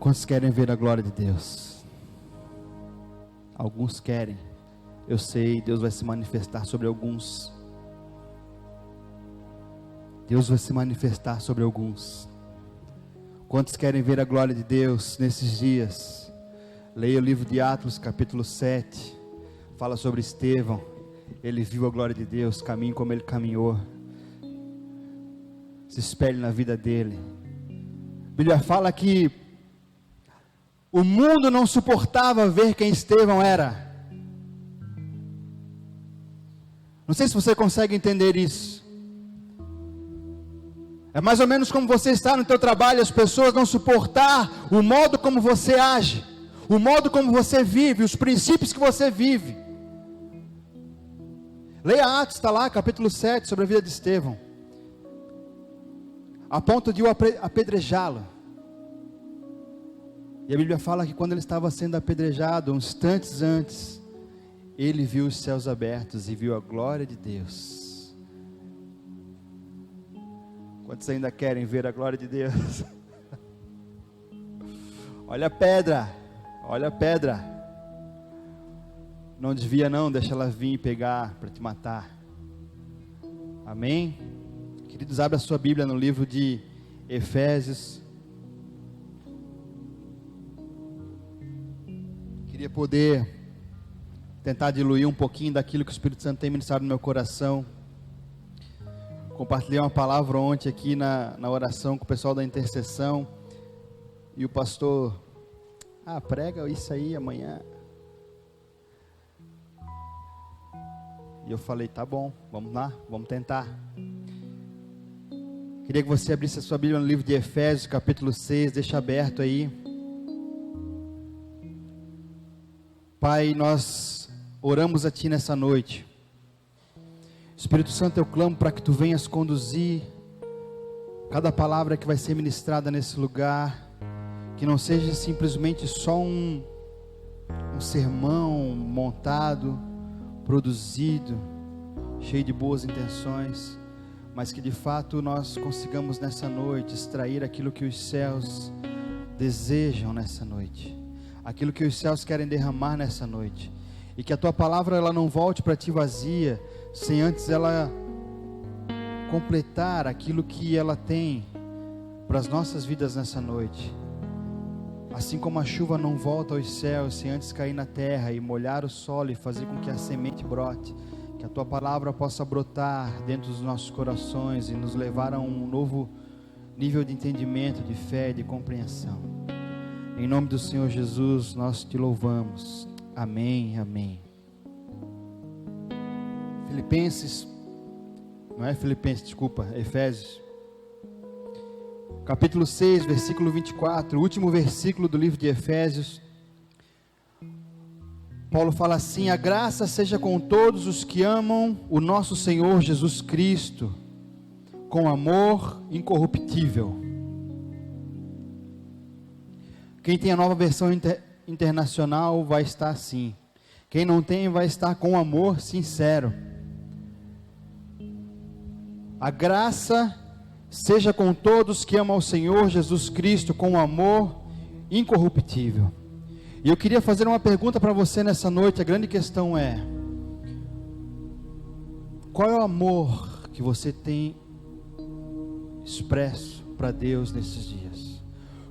Quantos querem ver a glória de Deus? Alguns querem. Eu sei, Deus vai se manifestar sobre alguns. Deus vai se manifestar sobre alguns. Quantos querem ver a glória de Deus nesses dias? Leia o livro de Atos, capítulo 7. Fala sobre Estevão. Ele viu a glória de Deus, caminhe como ele caminhou. Se espelhe na vida dele. A Bíblia fala que o mundo não suportava ver quem Estevão era. Não sei se você consegue entender isso. É mais ou menos como você está no teu trabalho, as pessoas não suportar o modo como você age, o modo como você vive, os princípios que você vive. Leia Atos, está lá, capítulo 7, sobre a vida de Estevão. A ponto de o apedrejá-lo. E a Bíblia fala que quando ele estava sendo apedrejado, uns instantes antes, ele viu os céus abertos e viu a glória de Deus. Quantos ainda querem ver a glória de Deus? Olha a pedra, olha a pedra. Não desvia não, deixa ela vir e pegar para te matar. Amém? Queridos, abra a sua Bíblia no livro de Efésios. Queria poder tentar diluir um pouquinho daquilo que o Espírito Santo tem ministrado no meu coração. Compartilhei uma palavra ontem aqui na oração com o pessoal da intercessão. E o pastor, prega isso aí amanhã. E eu falei, tá bom, vamos lá, vamos tentar. Queria que você abrisse a sua Bíblia no livro de Efésios, capítulo 6, deixa aberto aí. Pai, nós oramos a Ti nessa noite. Espírito Santo, eu clamo para que Tu venhas conduzir cada palavra que vai ser ministrada nesse lugar, que não seja simplesmente só um sermão montado, produzido, cheio de boas intenções, mas que de fato nós consigamos nessa noite extrair aquilo que os céus desejam nessa noite, aquilo que os céus querem derramar nessa noite, e que a Tua palavra ela não volte para Ti vazia, sem antes ela completar aquilo que ela tem para as nossas vidas nessa noite. Assim como a chuva não volta aos céus sem antes cair na terra e molhar o solo e fazer com que a semente brote, que a Tua palavra possa brotar dentro dos nossos corações e nos levar a um novo nível de entendimento, de fé e de compreensão. Em nome do Senhor Jesus, nós Te louvamos. Amém, amém. Efésios. Capítulo 6, versículo 24, o último versículo do livro de Efésios. Paulo fala assim: a graça seja com todos os que amam o nosso Senhor Jesus Cristo, com amor incorruptível. Quem tem a nova versão internacional vai estar assim. Quem não tem vai estar com amor sincero. A graça seja com todos que amam o Senhor Jesus Cristo com amor incorruptível. E eu queria fazer uma pergunta para você nessa noite. A grande questão é: qual é o amor que você tem expresso para Deus nesses dias?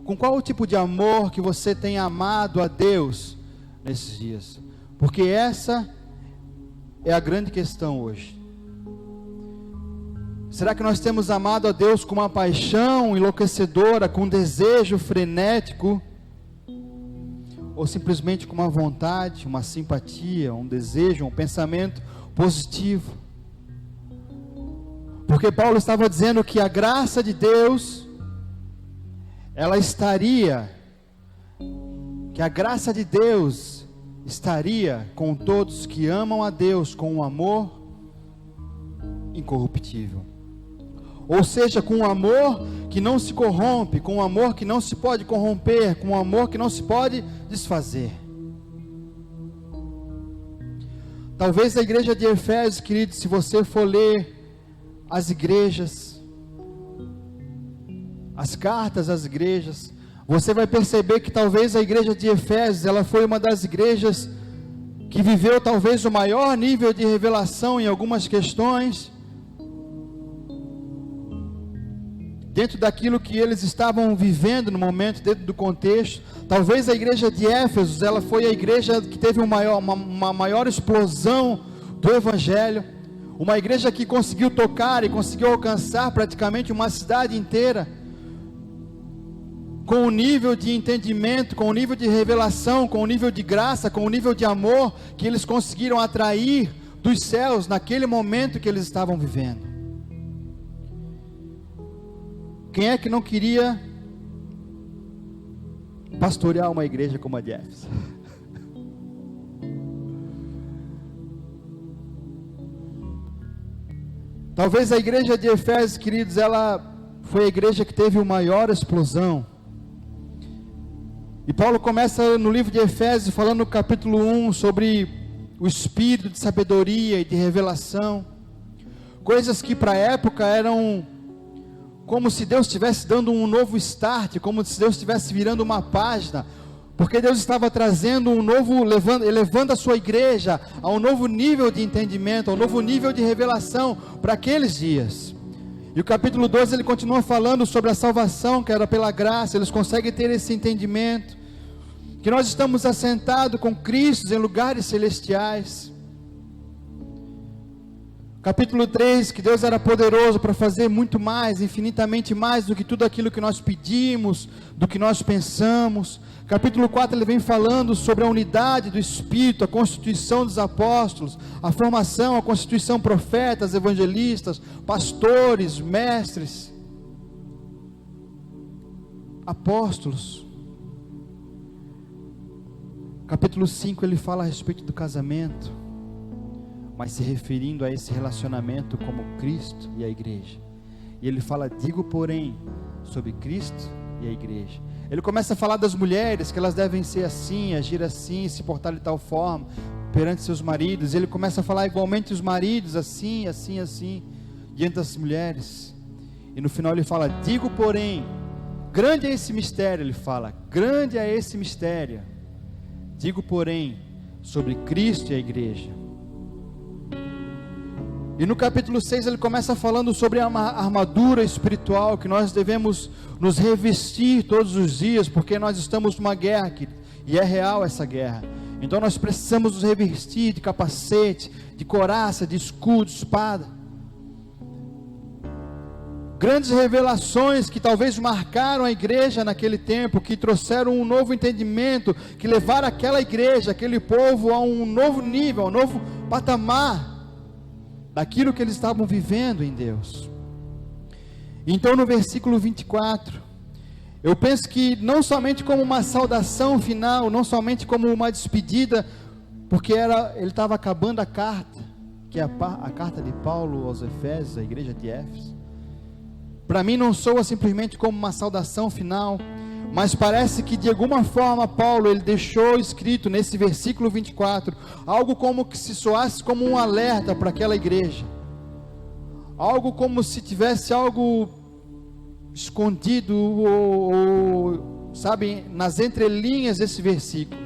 Com qual o tipo de amor que você tem amado a Deus nesses dias? Porque essa é a grande questão hoje. Será que nós temos amado a Deus com uma paixão enlouquecedora, com um desejo frenético? Ou simplesmente com uma vontade, uma simpatia, um desejo, um pensamento positivo? Porque Paulo estava dizendo que a graça de Deus, ela estaria, que a graça de Deus estaria com todos que amam a Deus com um amor incorruptível. Ou seja, com um amor que não se corrompe, com um amor que não se pode corromper, com um amor que não se pode desfazer. Talvez a igreja de Efésios, queridos, se você for ler as igrejas, as cartas às igrejas, você vai perceber que talvez a igreja de Efésios, ela foi uma das igrejas que viveu talvez o maior nível de revelação em algumas questões, dentro daquilo que eles estavam vivendo no momento, dentro do contexto. Talvez a igreja de Éfeso, ela foi a igreja que teve uma maior explosão do Evangelho, uma igreja que conseguiu tocar e conseguiu alcançar praticamente uma cidade inteira, com o nível de entendimento, com o nível de revelação, com o nível de graça, com o nível de amor, que eles conseguiram atrair dos céus, naquele momento que eles estavam vivendo. Quem é que não queria pastorear uma igreja como a de Éfeso? Talvez a igreja de Efésios, queridos, ela foi a igreja que teve a maior explosão. E Paulo começa no livro de Efésios, falando no capítulo 1, sobre o espírito de sabedoria e de revelação, coisas que para a época eram como se Deus estivesse dando um novo start, como se Deus estivesse virando uma página, porque Deus estava trazendo um novo, elevando a sua igreja a um novo nível de entendimento, a um novo nível de revelação para aqueles dias. E o capítulo 12 ele continua falando sobre a salvação que era pela graça. Eles conseguem ter esse entendimento, que nós estamos assentados com Cristo em lugares celestiais. Capítulo 3, que Deus era poderoso para fazer muito mais, infinitamente mais do que tudo aquilo que nós pedimos, do que nós pensamos. Capítulo 4, ele vem falando sobre a unidade do Espírito, a constituição dos apóstolos, a formação, a constituição profetas, evangelistas, pastores, mestres, apóstolos. Capítulo 5, ele fala a respeito do casamento, mas se referindo a esse relacionamento como Cristo e a igreja. E ele fala, digo porém, sobre Cristo e a igreja. Ele começa a falar das mulheres, que elas devem ser assim, agir assim, se portar de tal forma, perante seus maridos. Ele começa a falar igualmente os maridos, assim, assim, assim, diante das mulheres. E no final ele fala, digo porém, grande é esse mistério, ele fala, grande é esse mistério. Digo porém, sobre Cristo e a igreja. E no capítulo 6 ele começa falando sobre a armadura espiritual, que nós devemos nos revestir todos os dias, porque nós estamos numa guerra, e é real essa guerra. Então nós precisamos nos revestir de capacete, de couraça, de escudo, de espada. Grandes revelações que talvez marcaram a igreja naquele tempo, que trouxeram um novo entendimento, que levaram aquela igreja, aquele povo a um novo nível, a um novo patamar daquilo que eles estavam vivendo em Deus. Então no versículo 24, eu penso que não somente como uma saudação final, não somente como uma despedida, porque ele estava acabando a carta, que é a carta de Paulo aos Efésios, a igreja de Éfeso. Para mim não soa simplesmente como uma saudação final, mas parece que de alguma forma Paulo, ele deixou escrito nesse versículo 24, algo como que se soasse como um alerta para aquela igreja, algo como se tivesse algo escondido, ou sabe, nas entrelinhas desse versículo.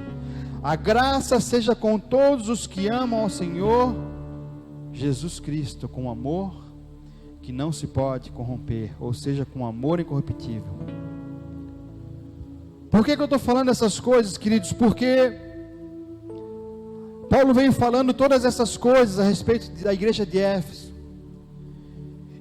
A graça seja com todos os que amam ao Senhor Jesus Cristo, com amor que não se pode corromper, ou seja, com amor incorruptível. Por que eu estou falando essas coisas, queridos? Porque Paulo vem falando todas essas coisas a respeito da igreja de Éfeso.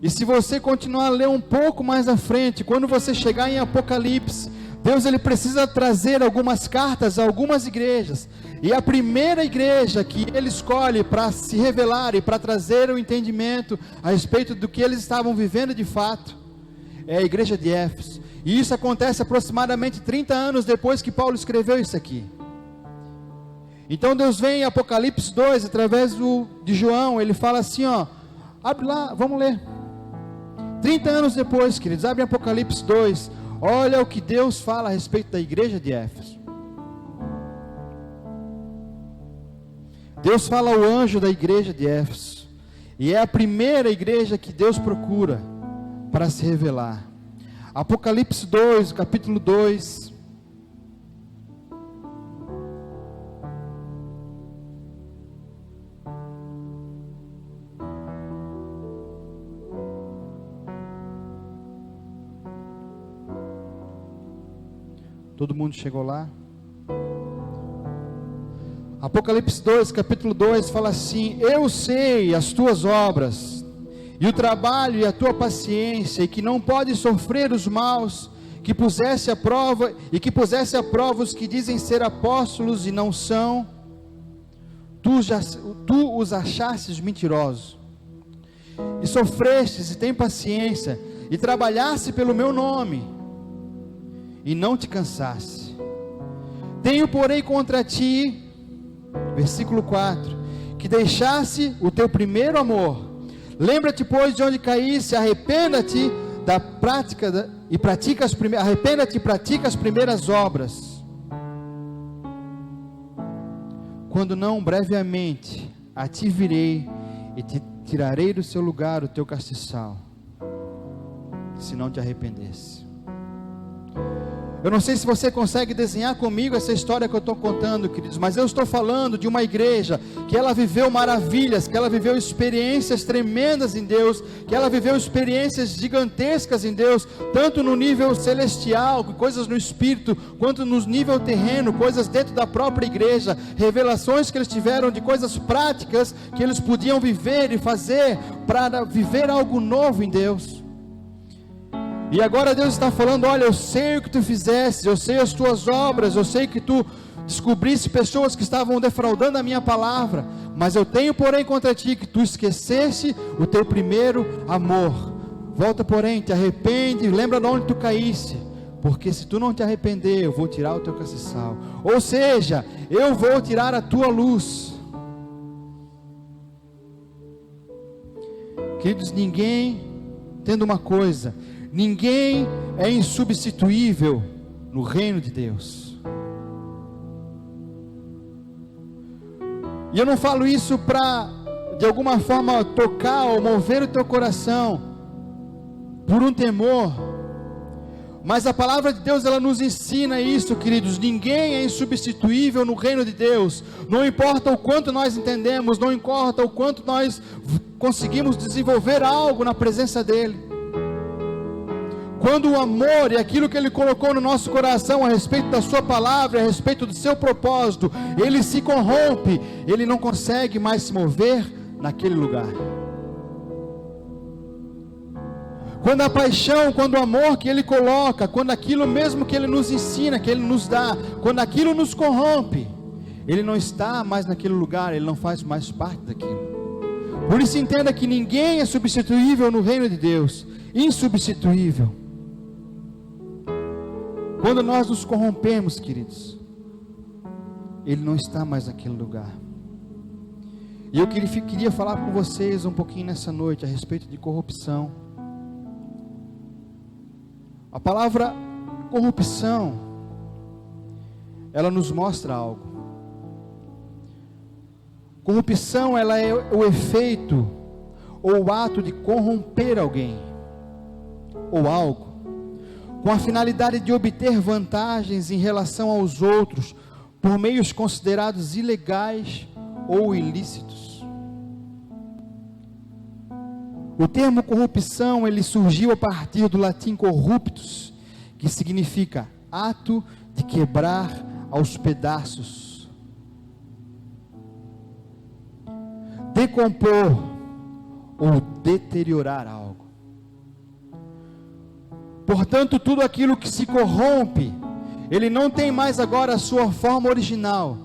E se você continuar a ler um pouco mais à frente, quando você chegar em Apocalipse, Deus ele precisa trazer algumas cartas a algumas igrejas. E a primeira igreja que ele escolhe para se revelar e para trazer o entendimento a respeito do que eles estavam vivendo de fato, é a igreja de Éfeso. E isso acontece aproximadamente 30 anos depois que Paulo escreveu isso aqui. Então Deus vem em Apocalipse 2, através de João, ele fala assim, ó, abre lá, vamos ler. 30 anos depois, queridos, abre Apocalipse 2, olha o que Deus fala a respeito da igreja de Éfeso. Deus fala ao anjo da igreja de Éfeso, e é a primeira igreja que Deus procura para se revelar. Apocalipse 2, capítulo 2. Todo mundo chegou lá? Apocalipse 2, capítulo 2 fala assim: eu sei as tuas obras, e o trabalho e a tua paciência, e que não pode sofrer os maus, que pusesse à prova os que dizem ser apóstolos e não são. Tu os achastes mentirosos, e sofrestes e tem paciência, e trabalhaste pelo meu nome, e não te cansasse. Tenho, porém, contra ti, versículo 4, que deixasse o teu primeiro amor. Lembra-te, pois, de onde caísse, arrependa-te da prática e pratica as primeiras obras. Quando não, brevemente a ti virei e te tirarei do seu lugar o teu castiçal, se não te arrependesse. Eu não sei se você consegue desenhar comigo essa história que eu estou contando, queridos, mas eu estou falando de uma igreja que ela viveu maravilhas, que ela viveu experiências tremendas em Deus, que ela viveu experiências gigantescas em Deus, tanto no nível celestial, coisas no espírito, quanto no nível terreno, coisas dentro da própria igreja, revelações que eles tiveram de coisas práticas que eles podiam viver e fazer para viver algo novo em Deus. E agora Deus está falando: olha, eu sei o que tu fizeste, eu sei as tuas obras, eu sei que tu descobriste pessoas que estavam defraudando a minha palavra, mas eu tenho, porém, contra ti que tu esqueceste o teu primeiro amor. Volta, porém, te arrepende, lembra de onde tu caíste, porque se tu não te arrepender, eu vou tirar o teu castiçal, ou seja, eu vou tirar a tua luz. Queridos, entenda uma coisa: ninguém é insubstituível no reino de Deus. E eu não falo isso para, de alguma forma, tocar ou mover o teu coração por um temor, mas a palavra de Deus, ela nos ensina isso, queridos. Ninguém é insubstituível no reino de Deus. Não importa o quanto nós entendemos, não importa o quanto nós conseguimos desenvolver algo na presença dEle. Quando o amor e aquilo que Ele colocou no nosso coração a respeito da sua palavra, a respeito do seu propósito, ele se corrompe, ele não consegue mais se mover naquele lugar. Quando a paixão, quando o amor que Ele coloca, quando aquilo mesmo que Ele nos ensina, que Ele nos dá, quando aquilo nos corrompe, Ele não está mais naquele lugar, Ele não faz mais parte daquilo. Por isso entenda que ninguém é substituível no reino de Deus, insubstituível. Quando nós nos corrompemos, queridos, Ele não está mais naquele lugar. E eu queria falar com vocês um pouquinho nessa noite a respeito de corrupção. A palavra corrupção, ela nos mostra algo. Corrupção, ela é o efeito ou o ato de corromper alguém ou algo, com a finalidade de obter vantagens em relação aos outros, por meios considerados ilegais ou ilícitos. O termo corrupção, ele surgiu a partir do latim corruptus, que significa ato de quebrar aos pedaços, decompor ou deteriorar algo. Portanto, tudo aquilo que se corrompe, ele não tem mais agora a sua forma original,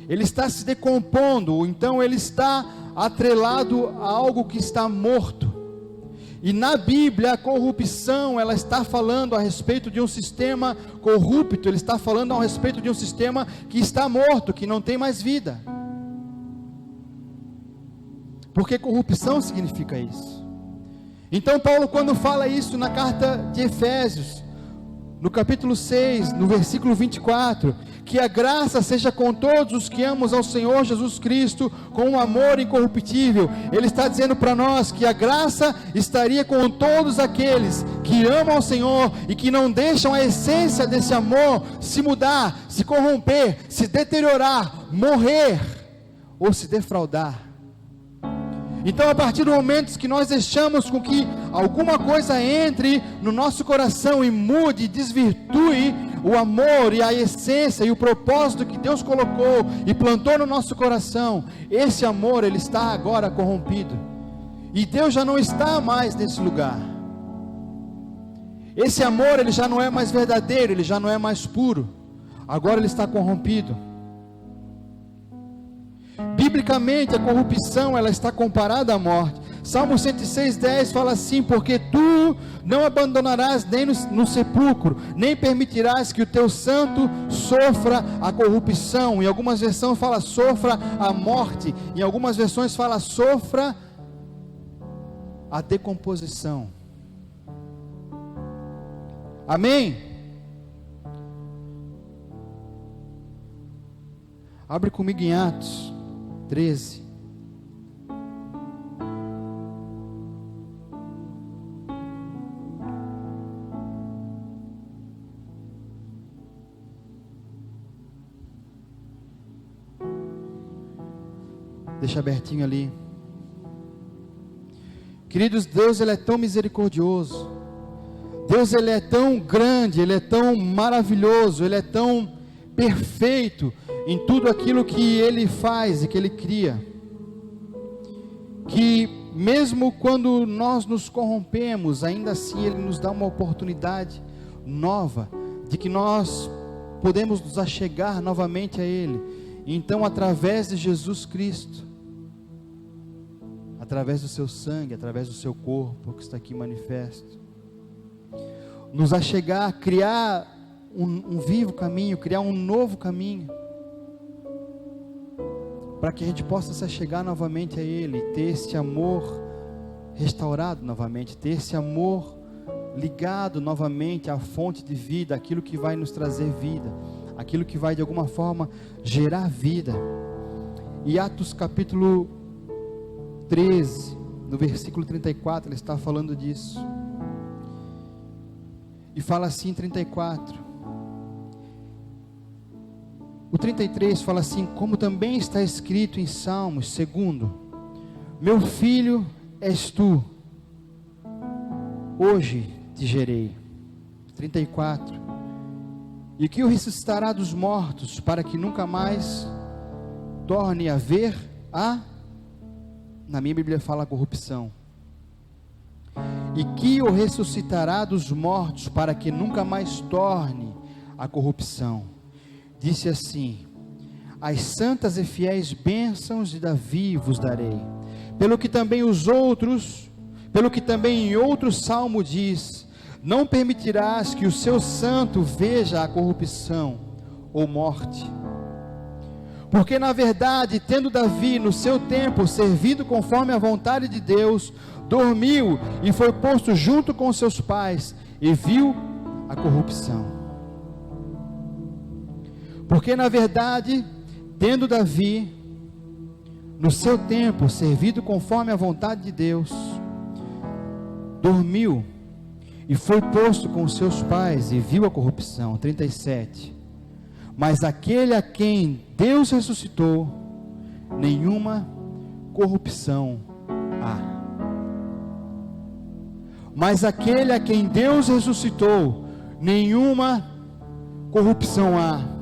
ele está se decompondo, então ele está atrelado a algo que está morto. E na Bíblia, a corrupção, ela está falando a respeito de um sistema corrupto, ele está falando a respeito de um sistema que está morto, que não tem mais vida. Porque corrupção significa isso. Então Paulo, quando fala isso na carta de Efésios, no capítulo 6, no versículo 24, que a graça seja com todos os que amam ao Senhor Jesus Cristo, com um amor incorruptível. Ele está dizendo para nós que a graça estaria com todos aqueles que amam ao Senhor e que não deixam a essência desse amor se mudar, se corromper, se deteriorar, morrer ou se defraudar. Então, a partir do momento que nós deixamos com que alguma coisa entre no nosso coração e mude, desvirtue o amor e a essência e o propósito que Deus colocou e plantou no nosso coração, esse amor, ele está agora corrompido, e Deus já não está mais nesse lugar. Esse amor, ele já não é mais verdadeiro, ele já não é mais puro, agora ele está corrompido. Biblicamente, a corrupção, ela está comparada à morte. Salmo 106:10 fala assim: porque tu não abandonarás nem no sepulcro, nem permitirás que o teu santo sofra a corrupção. Em algumas versões fala sofra a morte, em algumas versões fala sofra a decomposição. Amém? Abre comigo em Atos 13. Deixa abertinho ali. Queridos, Deus, ele é tão misericordioso. Deus, ele é tão grande, ele é tão maravilhoso, ele é tão perfeito em tudo aquilo que ele faz e que ele cria, que mesmo quando nós nos corrompemos, ainda assim ele nos dá uma oportunidade nova, de que nós podemos nos achegar novamente a ele. Então, através de Jesus Cristo, através do seu sangue, através do seu corpo que está aqui manifesto, nos achegar, criar um vivo caminho, criar um novo caminho, para que a gente possa se achegar novamente a ele, ter esse amor restaurado novamente, ter esse amor ligado novamente à fonte de vida, aquilo que vai nos trazer vida, aquilo que vai de alguma forma gerar vida. E Atos capítulo 13, no versículo 34, ele está falando disso, e fala assim, 34, o 33 fala assim: como também está escrito em Salmos, segundo, meu filho és tu, hoje te gerei. 34, e que o ressuscitará dos mortos, para que nunca mais torne a ver na minha Bíblia fala a corrupção, e que o ressuscitará dos mortos, para que nunca mais torne a corrupção. Disse assim: as santas e fiéis bênçãos de Davi vos darei, pelo que também em outro salmo diz: não permitirás que o seu santo veja a corrupção ou morte. Porque na verdade, tendo Davi no seu tempo servido conforme a vontade de Deus, dormiu e foi posto junto com seus pais, e viu a corrupção. Porque na verdade, tendo Davi no seu tempo servido conforme a vontade de Deus, dormiu e foi posto com seus pais, e viu a corrupção. 37, mas aquele a quem Deus ressuscitou, nenhuma corrupção há. Mas aquele a quem Deus ressuscitou, nenhuma corrupção há.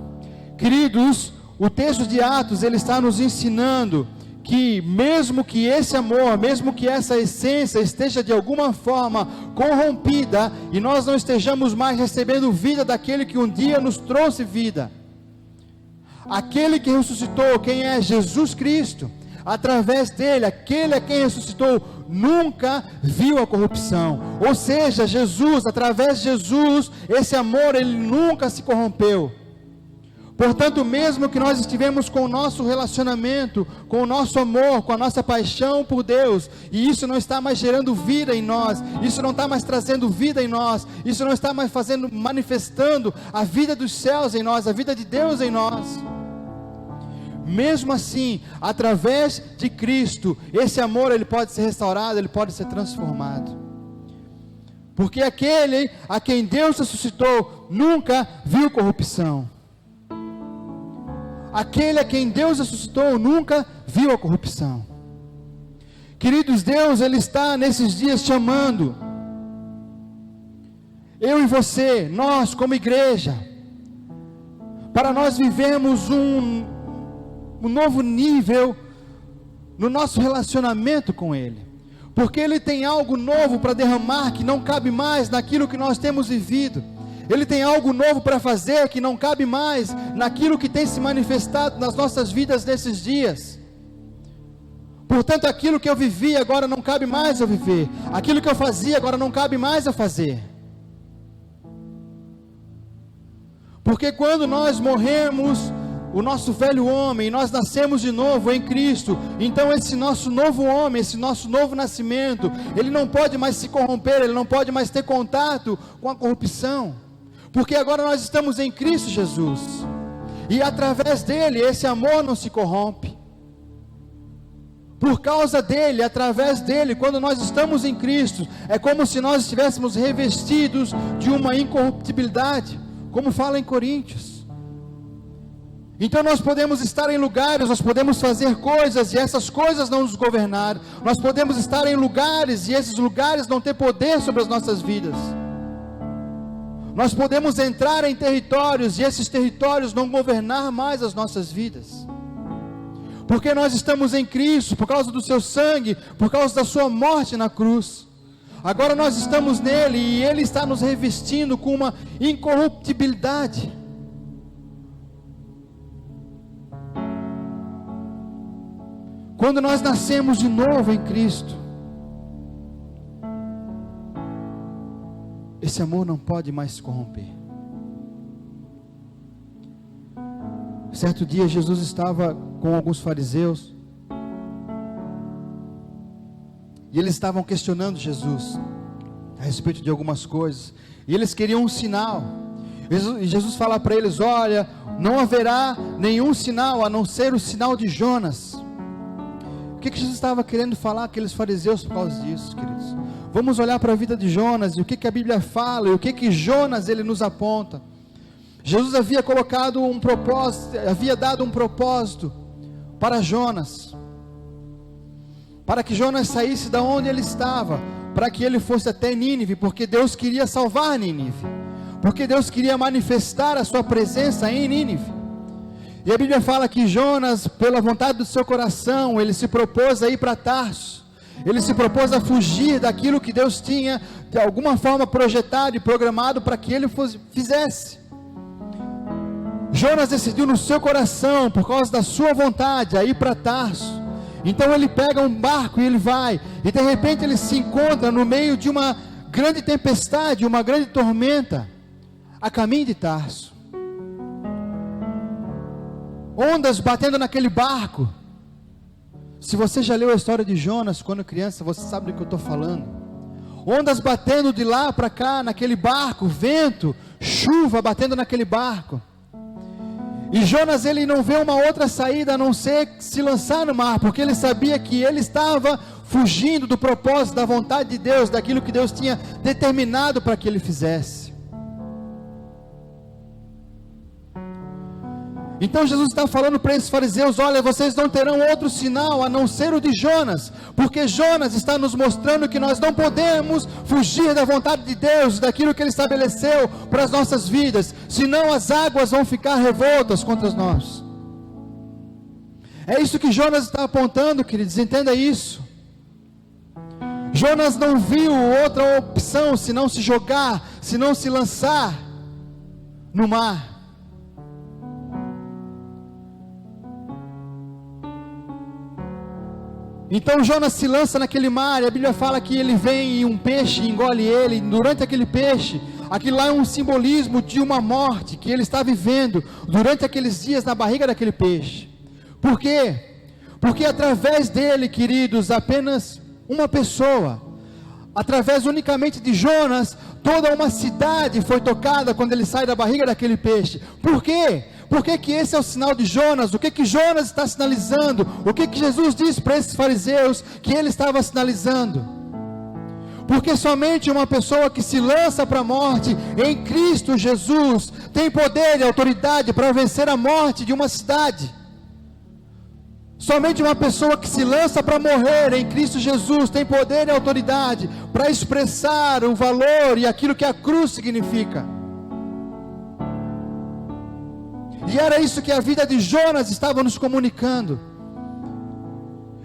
Queridos, o texto de Atos, ele está nos ensinando que mesmo que esse amor, mesmo que essa essência esteja de alguma forma corrompida, e nós não estejamos mais recebendo vida daquele que um dia nos trouxe vida, aquele que ressuscitou, quem é? Jesus Cristo. Através dele, aquele a quem ressuscitou nunca viu a corrupção. Ou seja, Jesus, através de Jesus, esse amor, ele nunca se corrompeu. Portanto, mesmo que nós estivemos com o nosso relacionamento, com o nosso amor, com a nossa paixão por Deus, e isso não está mais gerando vida em nós, isso não está mais trazendo vida em nós, isso não está mais manifestando a vida dos céus em nós, a vida de Deus em nós. Mesmo assim, através de Cristo, esse amor ele pode ser restaurado, ele pode ser transformado. Porque aquele a quem Deus ressuscitou nunca viu corrupção. Aquele a quem Deus ressuscitou nunca viu a corrupção. Queridos, Deus ele está nesses dias chamando eu e você, nós como igreja, para nós vivermos um novo nível no nosso relacionamento com Ele, porque Ele tem algo novo para derramar que não cabe mais naquilo que nós temos vivido. Ele tem algo novo para fazer que não cabe mais naquilo que tem se manifestado nas nossas vidas nesses dias. Portanto, aquilo que eu vivi agora não cabe mais eu viver, aquilo que eu fazia agora não cabe mais eu fazer. Porque quando nós morremos o nosso velho homem, nós nascemos de novo em Cristo, então esse nosso novo homem, esse nosso novo nascimento, ele não pode mais se corromper, ele não pode mais ter contato com a corrupção, porque agora nós estamos em Cristo Jesus, e através dele, esse amor não se corrompe, por causa dele, através dele, quando nós estamos em Cristo, é como se nós estivéssemos revestidos de uma incorruptibilidade, como fala em Coríntios. Então nós podemos estar em lugares, nós podemos fazer coisas e essas coisas não nos governar. Nós podemos estar em lugares e esses lugares não ter poder sobre as nossas vidas. Nós podemos entrar em territórios e esses territórios não governar mais as nossas vidas. Porque nós estamos em Cristo, por causa do seu sangue, por causa da sua morte na cruz. Agora nós estamos nele e ele está nos revestindo com uma incorruptibilidade. Quando nós nascemos de novo em Cristo, esse amor não pode mais se corromper. Certo dia Jesus estava com alguns fariseus, e eles estavam questionando Jesus a respeito de algumas coisas, e eles queriam um sinal. E Jesus fala para eles: olha, não haverá nenhum sinal a não ser o sinal de Jonas. O que Jesus estava querendo falar àqueles fariseus por causa disso, queridos? Vamos olhar para a vida de Jonas, e o que a Bíblia fala, e o que Jonas ele nos aponta. Jesus havia colocado um propósito, havia dado um propósito para Jonas, para que Jonas saísse da onde ele estava, para que ele fosse até Nínive, porque Deus queria salvar Nínive, porque Deus queria manifestar a sua presença em Nínive. E a Bíblia fala que Jonas, pela vontade do seu coração, ele se propôs a ir para Tarso, ele se propôs a fugir daquilo que Deus tinha, de alguma forma, projetado e programado para que ele fizesse. Jonas decidiu no seu coração, por causa da sua vontade, a ir para Tarso. Então ele pega um barco e ele vai, e de repente ele se encontra no meio de uma grande tempestade, uma grande tormenta, a caminho de Tarso. Ondas batendo naquele barco. Se você já leu a história de Jonas quando criança, você sabe do que eu estou falando. Ondas batendo de lá para cá naquele barco, vento, chuva batendo naquele barco. E Jonas ele não vê uma outra saída a não ser se lançar no mar, porque ele sabia que ele estava fugindo do propósito, da vontade de Deus, daquilo que Deus tinha determinado para que ele fizesse. Então Jesus está falando para esses fariseus: olha, vocês não terão outro sinal a não ser o de Jonas, porque Jonas está nos mostrando que nós não podemos fugir da vontade de Deus, daquilo que Ele estabeleceu para as nossas vidas, senão as águas vão ficar revoltas contra nós. É isso que Jonas está apontando, queridos, entenda isso. Jonas não viu outra opção senão se jogar, senão se lançar no mar. Então Jonas se lança naquele mar, e a Bíblia fala que ele vem e um peixe engole ele. Durante aquele peixe, Aquilo lá é um simbolismo de uma morte que ele está vivendo durante aqueles dias na barriga daquele peixe. Por quê? Porque através dele, queridos, apenas uma pessoa, através unicamente de Jonas, toda uma cidade foi tocada quando ele sai da barriga daquele peixe. Por quê? Por que esse é o sinal de Jonas? O que Jonas está sinalizando? O que Jesus disse para esses fariseus que ele estava sinalizando? Porque somente uma pessoa que se lança para a morte em Cristo Jesus tem poder e autoridade para vencer a morte de uma cidade. Somente uma pessoa que se lança para morrer em Cristo Jesus tem poder e autoridade para expressar o valor e aquilo que a cruz significa. E era isso que a vida de Jonas estava nos comunicando.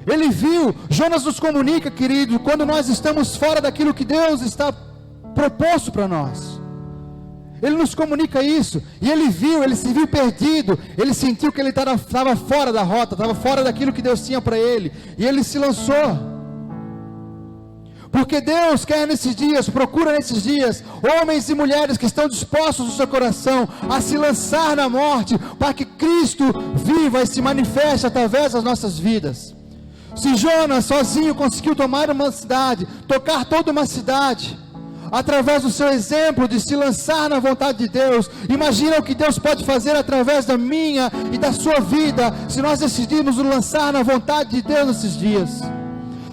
Ele viu, Jonas nos comunica, querido, quando nós estamos fora daquilo que Deus está proposto para nós. Ele nos comunica isso, e ele viu, ele se viu perdido, ele sentiu que ele estava fora da rota, estava fora daquilo que Deus tinha para ele, e ele se lançou. Porque Deus quer nesses dias, procura nesses dias, homens e mulheres que estão dispostos no seu coração a se lançar na morte, para que Cristo viva e se manifeste através das nossas vidas. Se Jonas sozinho conseguiu tomar uma cidade, tocar toda uma cidade, através do seu exemplo de se lançar na vontade de Deus, imagina o que Deus pode fazer através da minha e da sua vida, se nós decidirmos nos lançar na vontade de Deus nesses dias.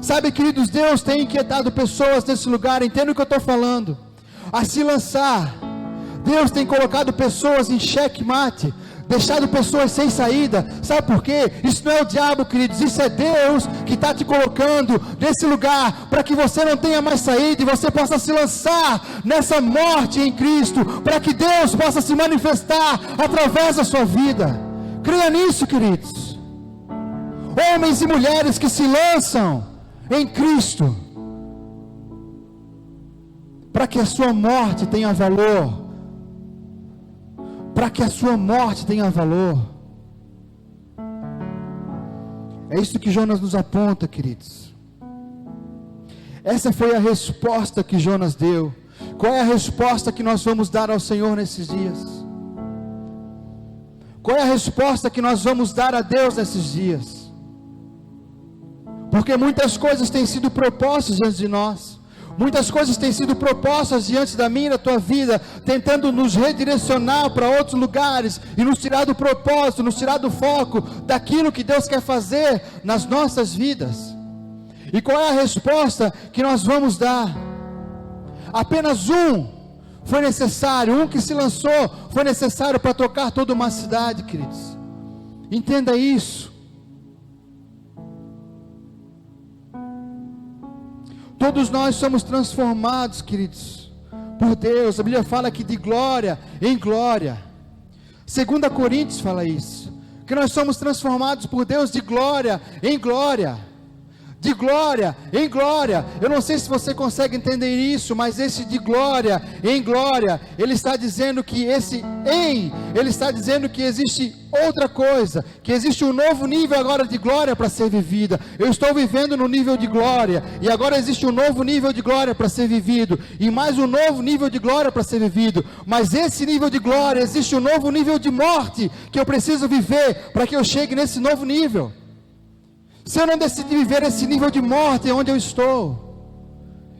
Sabe, queridos, Deus tem inquietado pessoas nesse lugar, entenda o que eu estou falando, a se lançar. Deus tem colocado pessoas em xeque-mate, deixado pessoas sem saída. Sabe por quê? Isso não é o diabo, queridos, isso é Deus que está te colocando nesse lugar, para que você não tenha mais saída, e você possa se lançar nessa morte em Cristo, para que Deus possa se manifestar através da sua vida. Creia nisso, queridos. Homens e mulheres que se lançam em Cristo, para que a sua morte tenha valor, para que a sua morte tenha valor. É isso que Jonas nos aponta, queridos. Essa foi a resposta que Jonas deu. Qual é a resposta que nós vamos dar ao Senhor nesses dias? Qual é a resposta que nós vamos dar a Deus nesses dias? Porque muitas coisas têm sido propostas diante de nós. Muitas coisas têm sido propostas diante da minha e da tua vida, tentando nos redirecionar para outros lugares, e nos tirar do propósito, nos tirar do foco, daquilo que Deus quer fazer nas nossas vidas. E qual é a resposta que nós vamos dar? Apenas um foi necessário, um que se lançou, foi necessário para tocar toda uma cidade, queridos. Entenda isso. Todos nós somos transformados, queridos, por Deus. A Bíblia fala que de glória em glória. 2 Coríntios fala isso, que nós somos transformados por Deus de glória em glória. De glória em glória. Eu não sei se você consegue entender isso, mas esse de glória em glória, ele está dizendo que ele está dizendo que existe outra coisa, que existe um novo nível agora de glória para ser vivida. Eu estou vivendo no nível de glória, e agora existe um novo nível de glória para ser vivido, e mais um novo nível de glória para ser vivido. Mas esse nível de glória, existe um novo nível de morte, que eu preciso viver, para que eu chegue nesse novo nível. Se eu não decidir viver esse nível de morte onde eu estou,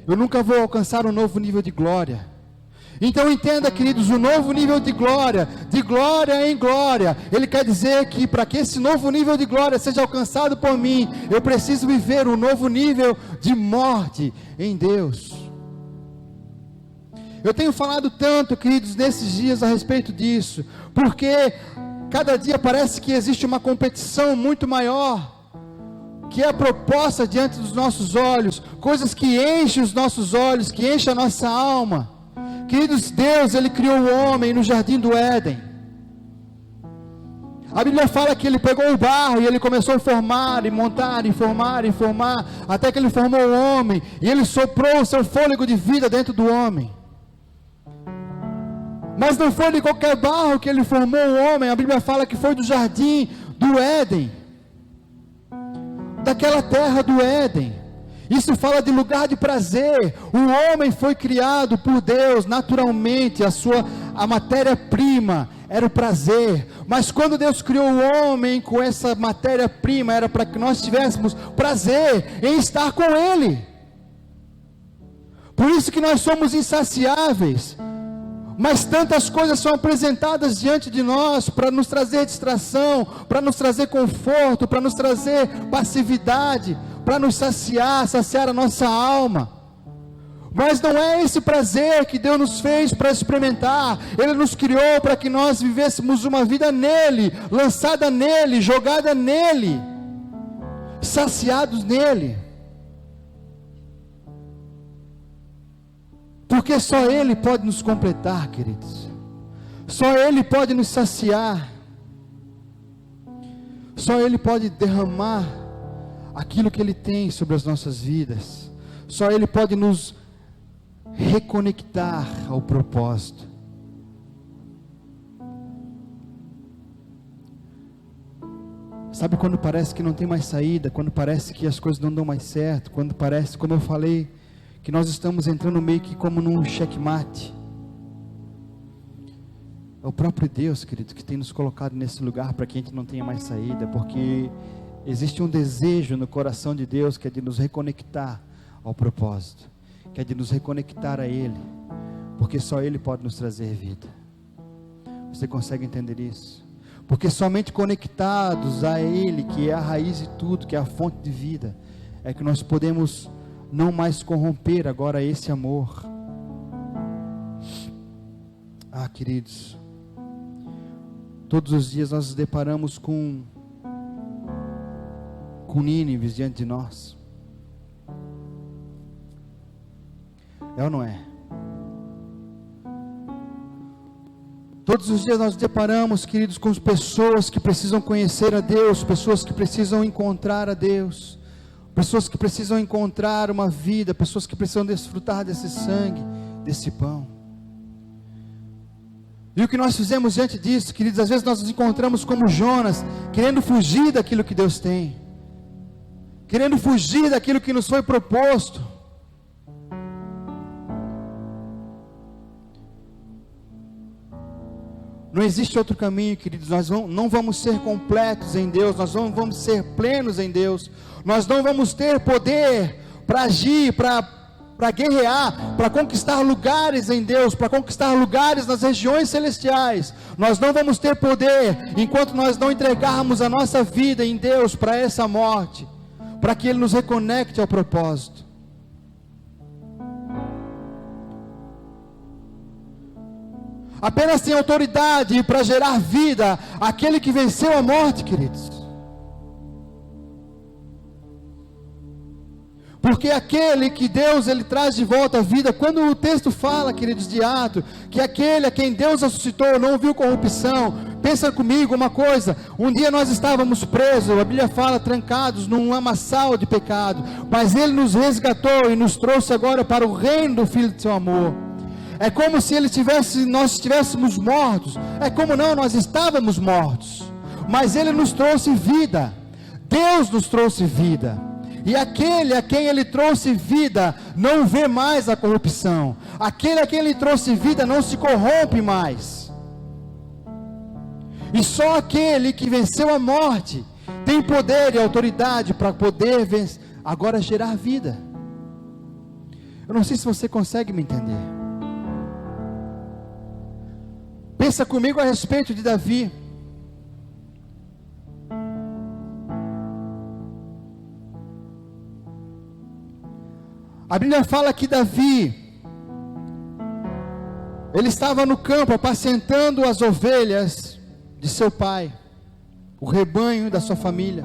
eu nunca vou alcançar um novo nível de glória. Então entenda, queridos, o novo nível de glória em glória, ele quer dizer que para que esse novo nível de glória seja alcançado por mim, eu preciso viver um novo nível de morte em Deus. Eu tenho falado tanto, queridos, nesses dias a respeito disso, porque cada dia parece que existe uma competição muito maior, que é proposta diante dos nossos olhos, coisas que enchem os nossos olhos, que enchem a nossa alma. Queridos, Deus, ele criou o homem no jardim do Éden. A Bíblia fala que ele pegou o barro e ele começou a formar, e montar, e formar, até que ele formou o homem, e ele soprou o seu fôlego de vida dentro do homem. Mas não foi de qualquer barro que ele formou o homem. A Bíblia fala que foi do jardim do Éden, daquela terra do Éden. Isso fala de lugar de prazer. O homem foi criado por Deus naturalmente, a matéria-prima era o prazer. Mas quando Deus criou o homem com essa matéria-prima, era para que nós tivéssemos prazer em estar com Ele. Por isso que nós somos insaciáveis. Mas tantas coisas são apresentadas diante de nós para nos trazer distração, para nos trazer conforto, para nos trazer passividade, para nos saciar a nossa alma. Mas não é esse prazer que Deus nos fez para experimentar. Ele nos criou para que nós vivêssemos uma vida nele, lançada nele, jogada nele, saciados nele. Porque só Ele pode nos completar, queridos. Só Ele pode nos saciar. Só Ele pode derramar aquilo que Ele tem sobre as nossas vidas. Só Ele pode nos reconectar ao propósito. Sabe quando parece que não tem mais saída, quando parece que as coisas não dão mais certo, quando parece, como eu falei, que nós estamos entrando meio que como num checkmate. É o próprio Deus, querido, que tem nos colocado nesse lugar para que a gente não tenha mais saída, porque existe um desejo no coração de Deus que é de nos reconectar ao propósito, que é de nos reconectar a Ele, porque só Ele pode nos trazer vida. Você consegue entender isso? Porque somente conectados a Ele, que é a raiz de tudo, que é a fonte de vida, é que nós podemos não mais corromper agora esse amor. Ah, queridos, todos os dias nós nos deparamos com Nínive diante de nós. É ou não é? Todos os dias nós nos deparamos, queridos, com pessoas que precisam conhecer a Deus, pessoas que precisam encontrar a Deus, pessoas que precisam encontrar uma vida, pessoas que precisam desfrutar desse sangue, desse pão. E o que nós fizemos diante disso, queridos, às vezes nós nos encontramos como Jonas, querendo fugir daquilo que Deus tem, querendo fugir daquilo que nos foi proposto. Não existe outro caminho, queridos. Nós não vamos ser completos em Deus, nós não vamos ser plenos em Deus, nós não vamos ter poder para agir, para guerrear, para conquistar lugares em Deus, para conquistar lugares nas regiões celestiais. Nós não vamos ter poder enquanto nós não entregarmos a nossa vida em Deus para essa morte, para que Ele nos reconecte ao propósito. Apenas tem autoridade para gerar vida aquele que venceu a morte, queridos. Porque aquele que Deus, Ele traz de volta a vida, quando o texto fala, queridos, de Atos, que aquele a quem Deus ressuscitou não viu corrupção. Pensa comigo uma coisa, um dia nós estávamos presos, a Bíblia fala, trancados num lamaçal de pecado, mas Ele nos resgatou e nos trouxe agora para o reino do Filho de seu amor. É como se nós estivéssemos mortos. É como não, nós estávamos mortos, mas Ele nos trouxe vida. Deus nos trouxe vida. E aquele a quem Ele trouxe vida não vê mais a corrupção. Aquele a quem Ele trouxe vida não se corrompe mais. E só aquele que venceu a morte tem poder e autoridade para poder agora gerar vida. Eu não sei se você consegue me entender. Pensa comigo a respeito de Davi. A Bíblia fala que Davi, ele estava no campo apacentando as ovelhas de seu pai, o rebanho da sua família,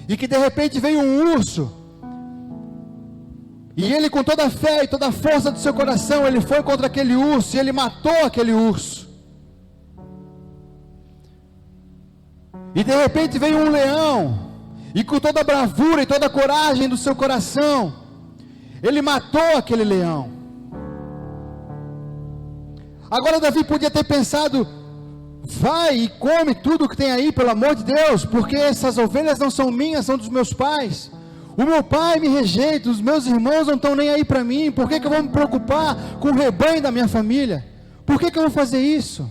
e que de repente veio um urso, e ele, com toda a fé e toda a força do seu coração, ele foi contra aquele urso, e ele matou aquele urso. E de repente veio um leão, e com toda a bravura e toda a coragem do seu coração, ele matou aquele leão. Agora Davi podia ter pensado: vai e come tudo que tem aí, pelo amor de Deus, porque essas ovelhas não são minhas, são dos meus pais. O meu pai me rejeita, os meus irmãos não estão nem aí para mim. Por que eu vou me preocupar com o rebanho da minha família? Por que eu vou fazer isso?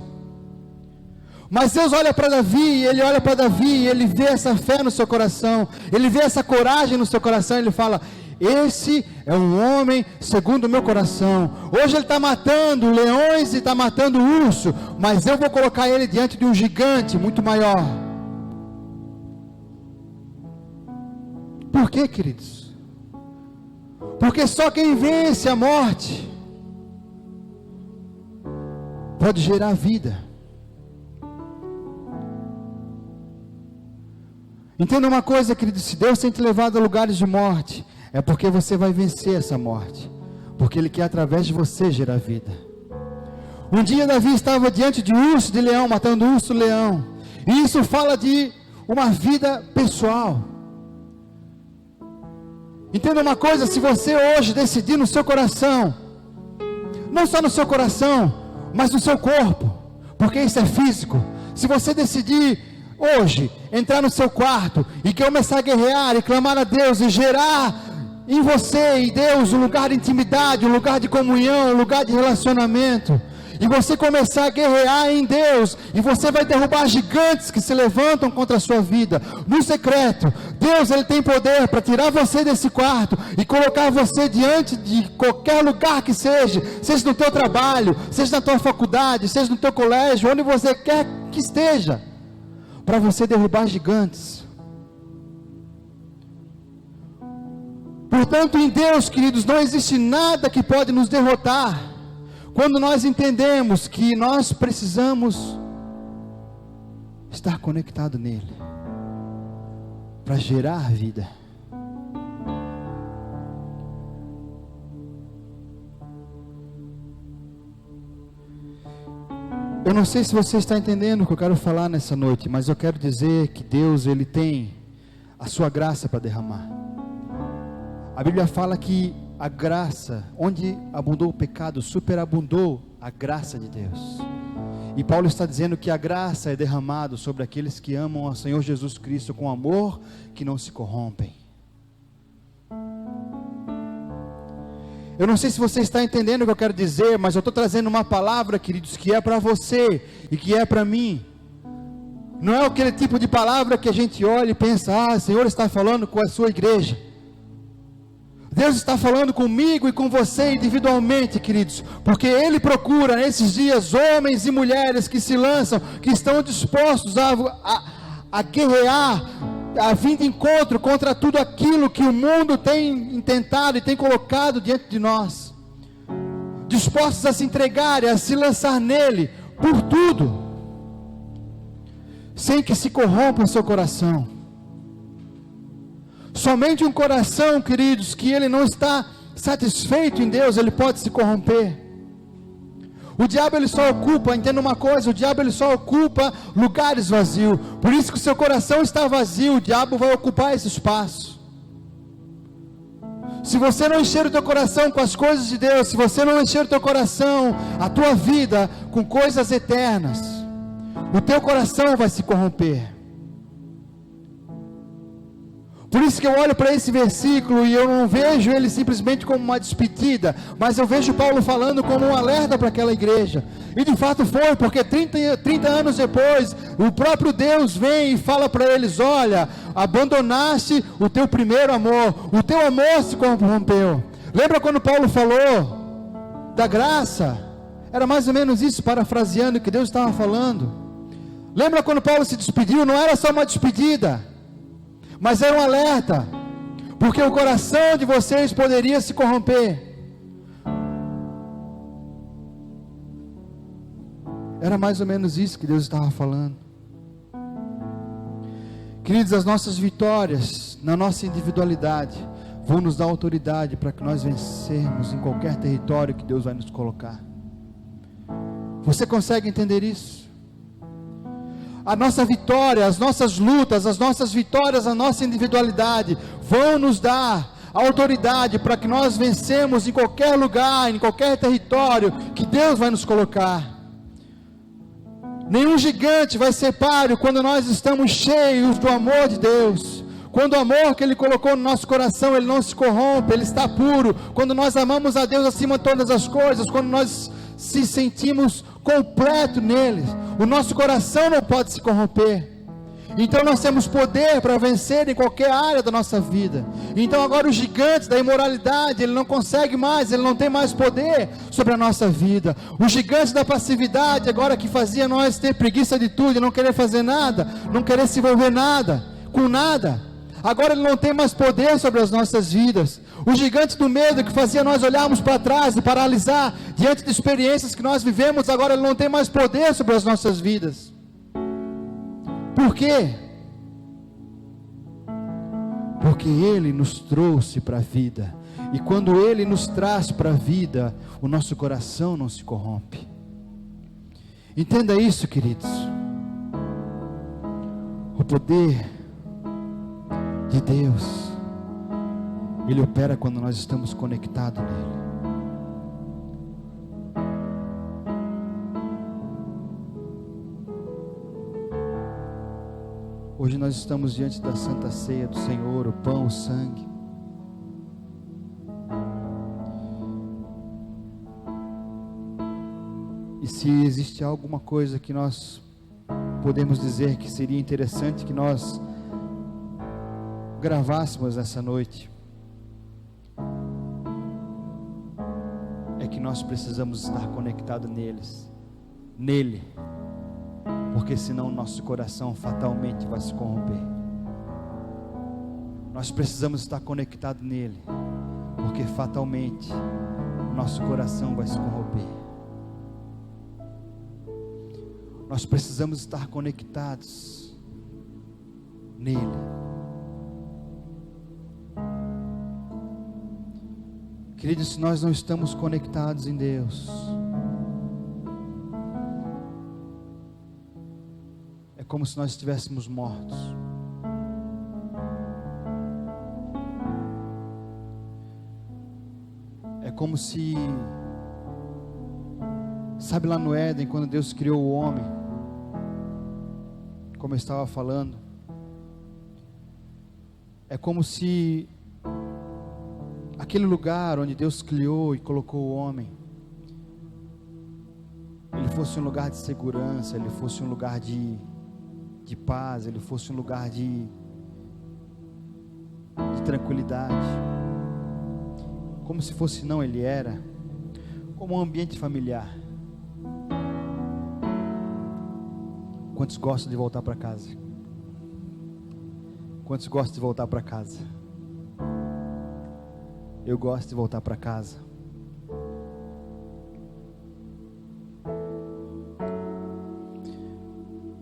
Mas Deus olha para Davi, e Ele olha para Davi, e Ele vê essa fé no seu coração, Ele vê essa coragem no seu coração, Ele fala: esse é um homem segundo o meu coração. Hoje ele está matando leões e está matando urso, mas eu vou colocar ele diante de um gigante muito maior. Por quê, queridos? Porque só quem vence a morte pode gerar vida. Entenda uma coisa, queridos: se Deus tem te levado a lugares de morte, é porque você vai vencer essa morte, porque Ele quer através de você gerar vida. Um dia Davi estava diante de urso, de leão, matando urso, leão, e isso fala de uma vida pessoal. Entenda uma coisa: se você hoje decidir no seu coração, não só no seu coração, mas no seu corpo, porque isso é físico, se você decidir hoje entrar no seu quarto e começar a guerrear e clamar a Deus e gerar em você e Deus um lugar de intimidade, um lugar de comunhão, um lugar de relacionamento, e você começar a guerrear em Deus, e você vai derrubar gigantes que se levantam contra a sua vida, no secreto. Deus, Ele tem poder para tirar você desse quarto, e colocar você diante de qualquer lugar que seja no teu trabalho, seja na tua faculdade, seja no teu colégio, onde você quer que esteja, para você derrubar gigantes. Portanto, em Deus, queridos, não existe nada que pode nos derrotar, quando nós entendemos que nós precisamos estar conectado nele, para gerar vida. Eu não sei se você está entendendo o que eu quero falar nessa noite, mas eu quero dizer que Deus, Ele tem a sua graça para derramar. A Bíblia fala que a graça, onde abundou o pecado, superabundou a graça de Deus. E Paulo está dizendo que a graça é derramada sobre aqueles que amam ao Senhor Jesus Cristo com amor que não se corrompem. Eu não sei se você está entendendo o que eu quero dizer, mas eu estou trazendo uma palavra, queridos, que é para você e que é para mim. Não é aquele tipo de palavra que a gente olha e pensa: o Senhor está falando com a sua igreja. Deus está falando comigo e com você individualmente, queridos, porque Ele procura nesses dias homens e mulheres que se lançam, que estão dispostos a guerrear, a vir de encontro contra tudo aquilo que o mundo tem tentado e tem colocado diante de nós, dispostos a se entregar e a se lançar nele por tudo, sem que se corrompa o seu coração. Somente um coração, queridos, que ele não está satisfeito em Deus, ele pode se corromper. O diabo, ele só ocupa, entenda uma coisa, o diabo, ele só ocupa lugares vazios. Por isso que o seu coração está vazio, o diabo vai ocupar esse espaço. Se você não encher o teu coração com as coisas de Deus, se você não encher o teu coração, a tua vida com coisas eternas, o teu coração vai se corromper. Por isso que eu olho para esse versículo e eu não vejo ele simplesmente como uma despedida, mas eu vejo Paulo falando como um alerta para aquela igreja. E de fato foi, porque 30 anos depois, o próprio Deus vem e fala para eles: olha, abandonaste o teu primeiro amor, o teu amor se corrompeu. Lembra quando Paulo falou da graça? Era mais ou menos isso, parafraseando o que Deus estava falando. Lembra quando Paulo se despediu? Não era só uma despedida, mas era um alerta, porque o coração de vocês poderia se corromper. Era mais ou menos isso que Deus estava falando. Queridos, as nossas vitórias, na nossa individualidade, vão nos dar autoridade para que nós vencermos em qualquer território que Deus vai nos colocar. Você consegue entender isso? A nossa vitória, as nossas lutas, as nossas vitórias, a nossa individualidade vão nos dar autoridade para que nós vencemos em qualquer lugar, em qualquer território que Deus vai nos colocar. Nenhum gigante vai ser páreo quando nós estamos cheios do amor de Deus, Quando o amor que Ele colocou no nosso coração, ele não se corrompe, ele está puro. Quando nós amamos a Deus acima de todas as coisas, quando nós se sentimos completo nele, o nosso coração não pode se corromper. Então nós temos poder para vencer em qualquer área da nossa vida. Então agora o gigante da imoralidade, ele não consegue mais, ele não tem mais poder sobre a nossa vida. O gigante da passividade, agora que fazia nós ter preguiça de tudo, não querer fazer nada, não querer se envolver com nada, agora ele não tem mais poder sobre as nossas vidas. O gigante do medo que fazia nós olharmos para trás e paralisar diante de experiências que nós vivemos, agora ele não tem mais poder sobre as nossas vidas. Por quê? Porque Ele nos trouxe para a vida, e quando Ele nos traz para a vida, o nosso coração não se corrompe. Entenda isso, queridos. O poder de Deus, Ele opera quando nós estamos conectados nele. Hoje nós estamos diante da Santa Ceia do Senhor, o pão, o sangue. E se existe alguma coisa que nós podemos dizer que seria interessante que nós gravássemos essa noite, é que nós precisamos estar conectados nele, porque senão o nosso coração fatalmente vai se corromper. Nós precisamos estar conectados nele, porque fatalmente o nosso coração vai se corromper. Nós precisamos estar conectados nele. Queridos, se nós não estamos conectados em Deus, é como se nós estivéssemos mortos. É como se, sabe lá no Éden, quando Deus criou o homem, como eu estava falando, é como se aquele lugar onde Deus criou e colocou o homem, ele fosse um lugar de segurança, ele fosse um lugar de paz, ele fosse um lugar de tranquilidade, como se fosse, não, ele era como um ambiente familiar. Quantos gostam de voltar para casa? Quantos gostam de voltar para casa? Eu gosto de voltar para casa.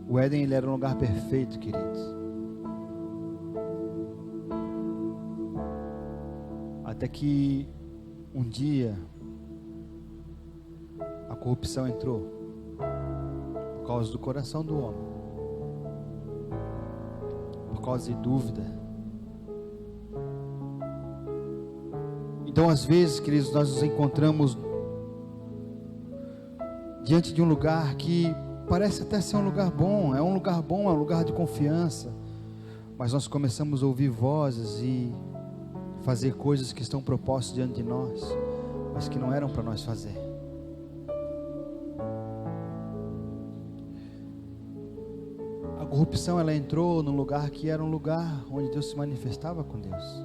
O Éden, ele era um lugar perfeito, queridos. Até que um dia a corrupção entrou por causa do coração do homem, por causa de dúvida. Então, às vezes, queridos, nós nos encontramos diante de um lugar que parece até ser um lugar bom, é um lugar de confiança, mas nós começamos a ouvir vozes e fazer coisas que estão propostas diante de nós, mas que não eram para nós fazer. A corrupção, ela entrou num lugar que era um lugar onde Deus se manifestava com Deus.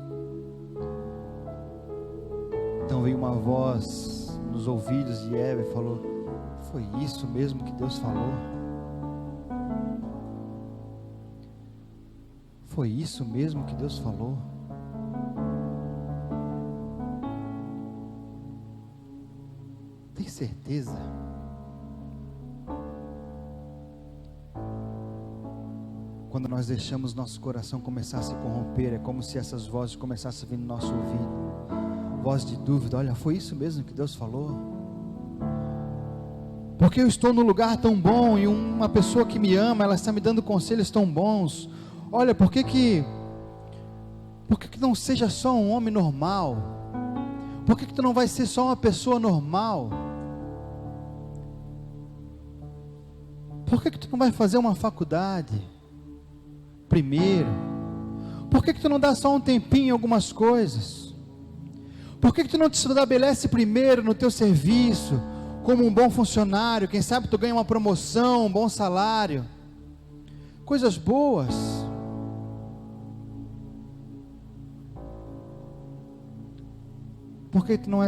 Então veio uma voz nos ouvidos de Eva e falou: foi isso mesmo que Deus falou? Foi isso mesmo que Deus falou? Tem certeza? Quando nós deixamos nosso coração começar a se corromper, é como se essas vozes começassem a vir no nosso ouvido. Voz de dúvida: olha, foi isso mesmo que Deus falou? Porque eu estou num lugar tão bom e uma pessoa que me ama, ela está me dando conselhos tão bons. Olha, por que não seja só um homem normal? Por que tu não vai ser só uma pessoa normal? Por que tu não vai fazer uma faculdade primeiro? Por que tu não dá só um tempinho em algumas coisas? Por que tu não te estabelece primeiro no teu serviço, como um bom funcionário? Quem sabe tu ganha uma promoção, um bom salário, coisas boas. Por que tu não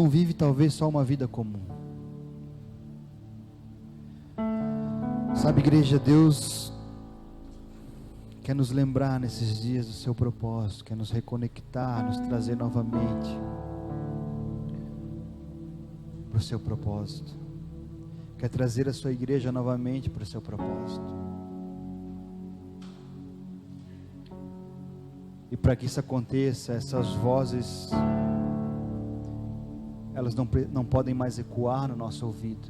vive talvez só uma vida comum? Sabe, igreja, Deus quer nos lembrar nesses dias do seu propósito, quer nos reconectar, nos trazer novamente para o seu propósito, quer trazer a sua igreja novamente para o seu propósito. E para que isso aconteça, essas vozes, elas não podem mais ecoar no nosso ouvido.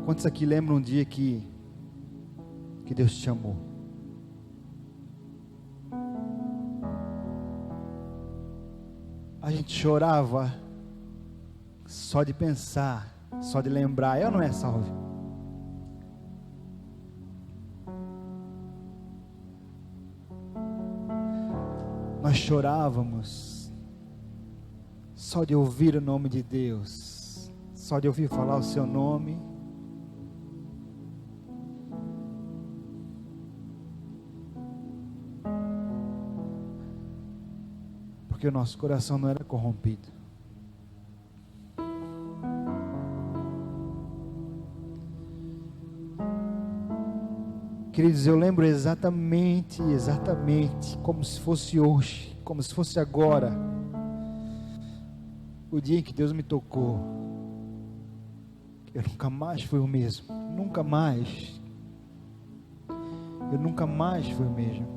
Quantos aqui lembram um dia que Deus te chamou? A gente chorava só de pensar, só de lembrar. Eu não é salvo. Nós chorávamos só de ouvir o nome de Deus, só de ouvir falar o seu nome. Porque o nosso coração não era corrompido. Queridos, eu lembro exatamente, como se fosse hoje, como se fosse agora, o dia em que Deus me tocou. Eu nunca mais fui o mesmo, nunca mais. Eu nunca mais fui o mesmo.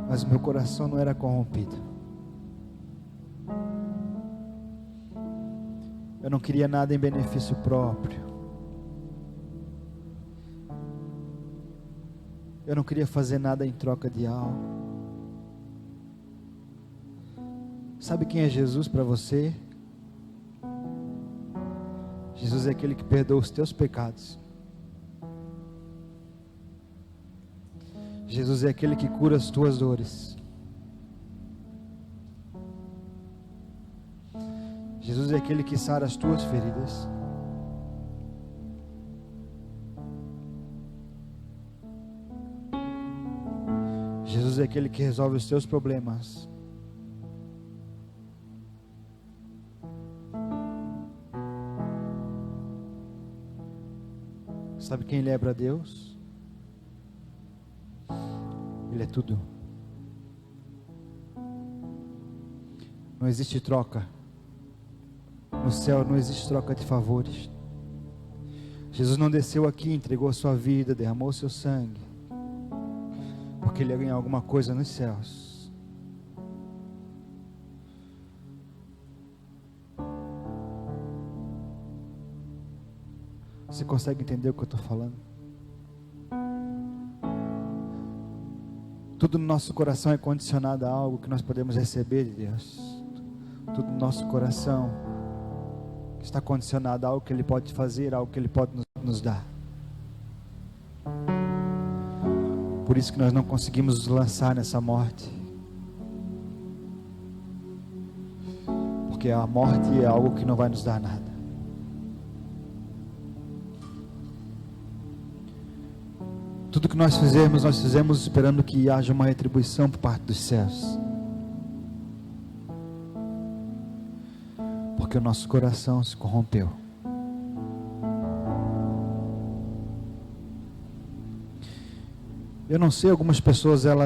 Mas meu coração não era corrompido. Eu não queria nada em benefício próprio. Eu não queria fazer nada em troca de algo. Sabe quem é Jesus para você? Jesus é aquele que perdoa os teus pecados. Jesus é aquele que cura as tuas dores. Jesus é aquele que sara as tuas feridas. Jesus é aquele que resolve os teus problemas. Sabe quem Ele é para Deus? Ele é tudo. Não existe troca. No céu não existe troca de favores. Jesus não desceu aqui, entregou a sua vida, derramou o seu sangue, porque Ele ia ganhar alguma coisa nos céus. Você consegue entender o que eu estou falando? Tudo no nosso coração é condicionado a algo que nós podemos receber de Deus. Tudo no nosso coração está condicionado a algo que Ele pode fazer, algo que Ele pode nos dar. Por isso que nós não conseguimos nos lançar nessa morte. Porque a morte é algo que não vai nos dar nada. Tudo que nós fizemos esperando que haja uma retribuição por parte dos céus. Porque o nosso coração se corrompeu. Eu não sei, algumas pessoas, eu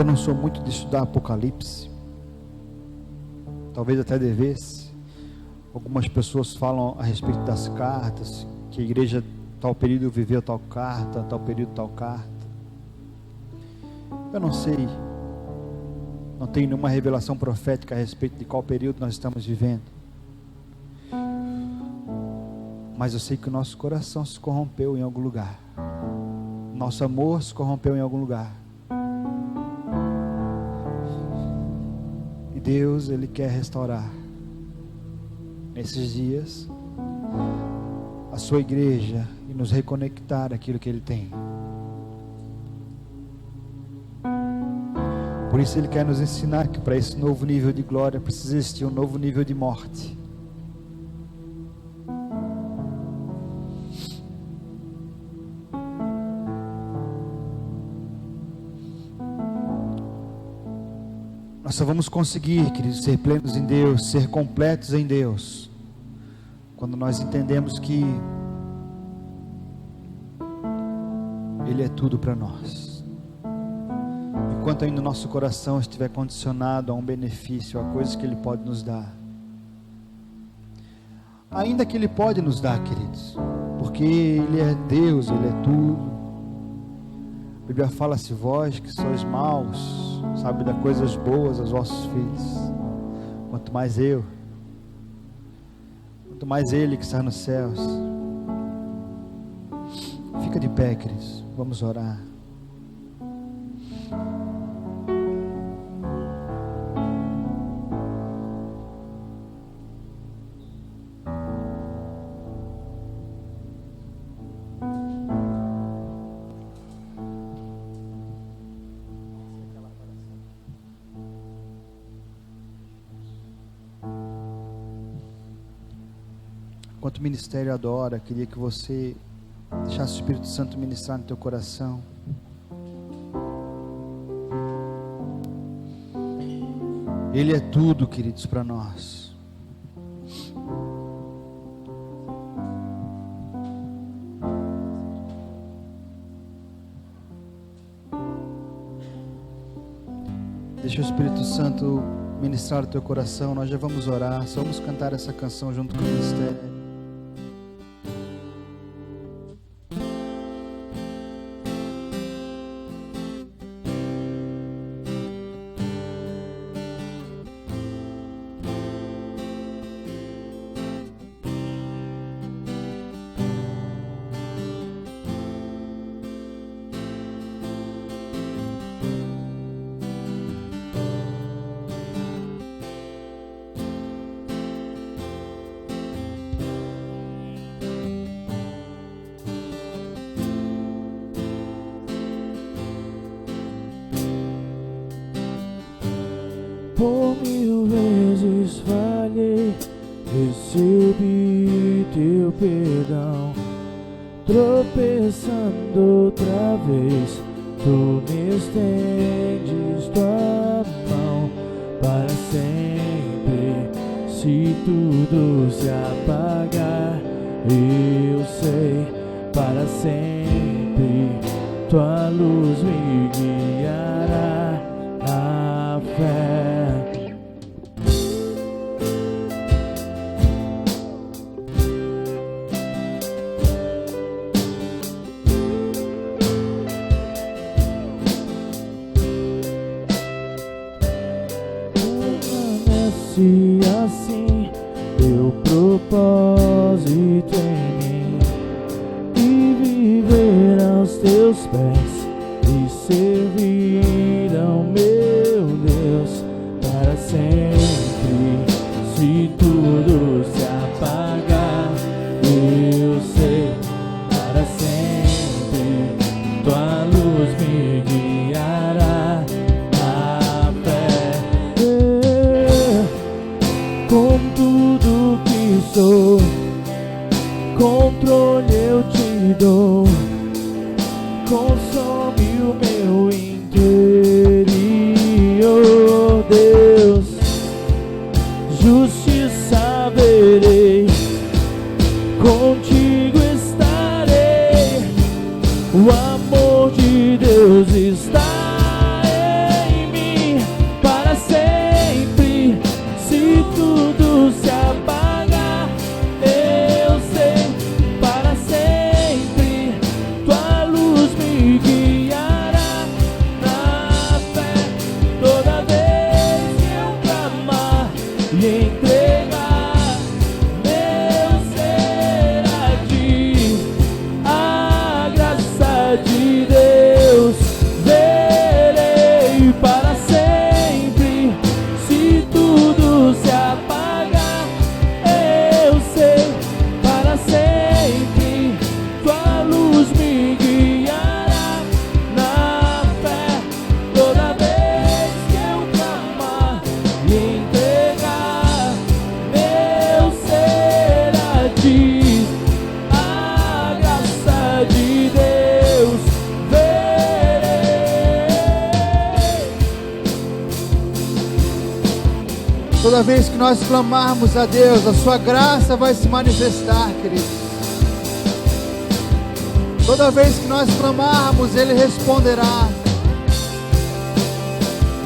não sou muito de estudar Apocalipse. Talvez até devesse. Algumas pessoas falam a respeito das cartas, que a igreja tal período viveu tal carta, tal período tal carta. Eu não sei, não tenho nenhuma revelação profética a respeito de qual período nós estamos vivendo, mas eu sei que o nosso coração se corrompeu em algum lugar, nosso amor se corrompeu em algum lugar, e Deus, Ele quer restaurar. nesses dias a sua igreja e nos reconectar àquilo que Ele tem. Por isso Ele quer nos ensinar que para esse novo nível de glória precisa existir um novo nível de morte. Nós só vamos conseguir, queridos, ser plenos em Deus, ser completos em Deus, quando nós entendemos que Ele é tudo para nós. Enquanto ainda o nosso coração estiver condicionado a um benefício, a coisas que Ele pode nos dar, ainda que Ele pode nos dar, queridos, porque Ele é Deus, Ele é tudo. A Bíblia fala: se vós que sois maus, sabe dar coisas boas aos vossos filhos, quanto mais eu, quanto mais Ele que está nos céus. Fica de pé, queridos, vamos orar. Enquanto o ministério adora, queria que você deixasse o Espírito Santo ministrar no teu coração. Ele é tudo, queridos, para nós. Deixa o Espírito Santo ministrar o teu coração. Nós já vamos orar, só vamos cantar essa canção junto com o ministério. Por 1000 vezes falhei, recebi teu perdão. Tropeçando outra vez, tu me estendes tua mão para sempre. Se tudo se apagar, eu sei, para sempre tua luz me guiará à fé. Se assim teu propósito em mim, e viver aos teus pés e servir ao meu Deus para sempre. Se tudo se apagar, eu sei, para sempre tua luz me guiará à fé. Com tudo que sou, controle eu te dou. Consome o meu interior. Toda vez que nós clamarmos a Deus, a sua graça vai se manifestar, queridos. Toda vez que nós clamarmos, Ele responderá.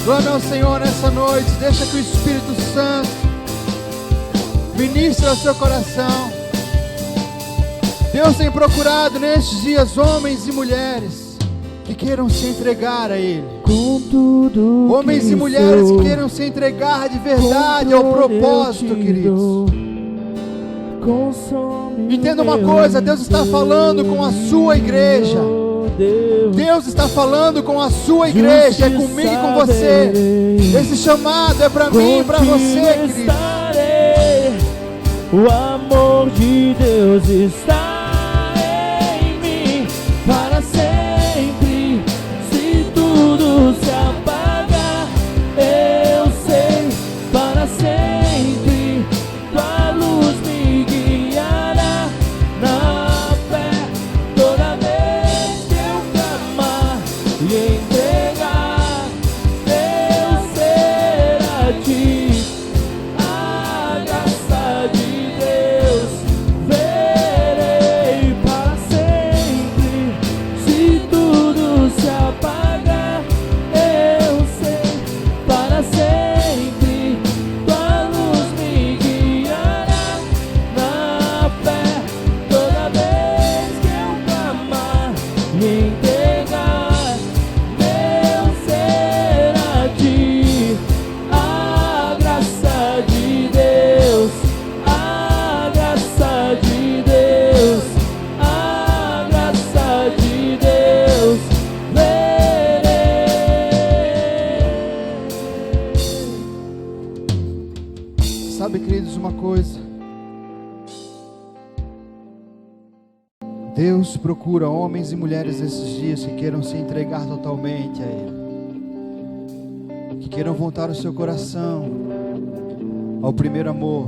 Clame ao Senhor nessa noite. Deixa que o Espírito Santo ministre ao seu coração. Deus tem procurado nestes dias homens e mulheres que queiram se entregar a Ele. Com tudo Homens e mulheres que queiram se entregar de verdade ao propósito, queridos. Entenda uma coisa, Deus está falando com a sua igreja. Deus está falando com a sua igreja, é comigo e com você. Esse chamado é para mim e para você, querido. O amor de Deus está em mim para sempre. Se tudo se apagar, eu sei, para sempre tua luz me guiará na fé. Toda vez que eu clamar e entregar, Deus será a ti. A graça de Deus verei para sempre. Se tudo se apagar, eu sei, para sempre tua luz me guiará na fé. Toda vez que eu clamar e entregar, Deus será a ti. A graça de Deus, a graça de Deus, a graça de Deus verei. Sabe, queridos, uma coisa. Deus procura homens e mulheres nesses dias que queiram se entregar totalmente a Ele, que queiram voltar o seu coração ao primeiro amor,